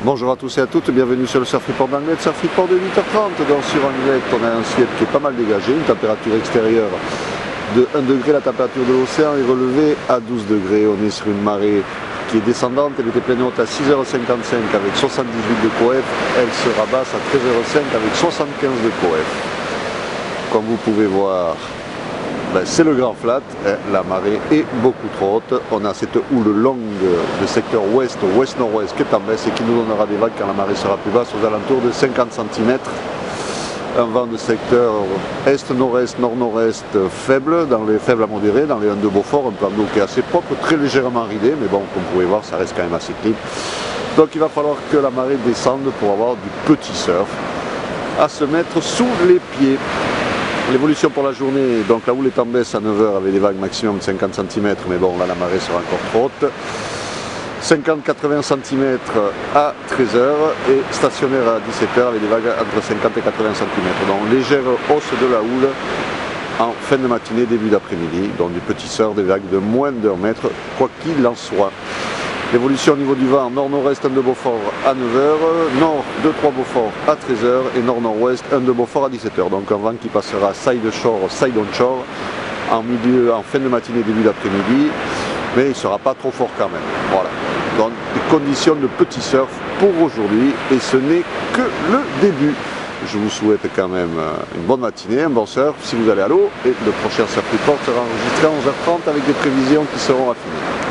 Bonjour à tous et à toutes, bienvenue sur le Surf Report d'Anglet, Surf Report de 8h30. Donc sur Anglet, on a un ciel qui est pas mal dégagé, une température extérieure de 1 degré, la température de l'océan est relevée à 12 degrés. On est sur une marée qui est descendante, elle était pleine haute à 6h55 avec 78 de coef, elle se rabasse à 13h05 avec 75 de coef. Comme vous pouvez voir, c'est le grand flat, la marée est beaucoup trop haute. On a cette houle longue de secteur ouest, ouest-nord-ouest qui est en baisse et qui nous donnera des vagues quand la marée sera plus basse aux alentours de 50 cm. Un vent de secteur est-nord-est, nord-nord-est faible, dans les faibles à modérés, dans les 1 de Beaufort, un plan d'eau qui est assez propre, très légèrement ridé, mais bon, comme vous pouvez voir, ça reste quand même assez clean. Donc il va falloir que la marée descende pour avoir du petit surf à se mettre sous les pieds. L'évolution pour la journée, donc la houle est en baisse à 9h avec des vagues maximum de 50 cm, mais bon là la marée sera encore trop haute. 50-80 cm à 13h et stationnaire à 17h avec des vagues entre 50 et 80 cm. Donc légère hausse de la houle en fin de matinée, début d'après-midi, donc du petit surf, des vagues de moins d'1 mètre, quoi qu'il en soit. L'évolution au niveau du vent, nord-nord-est 1 de Beaufort à 9h, nord 2-3 Beaufort à 13h et nord-nord-ouest 1 de Beaufort à 17h. Donc un vent qui passera side shore, side on shore en fin de matinée, début d'après-midi, mais il ne sera pas trop fort quand même. Voilà. Donc des conditions de petit surf pour aujourd'hui et ce n'est que le début. Je vous souhaite quand même une bonne matinée, un bon surf si vous allez à l'eau et le prochain Surf Report sera enregistré à 11h30 avec des prévisions qui seront affinées.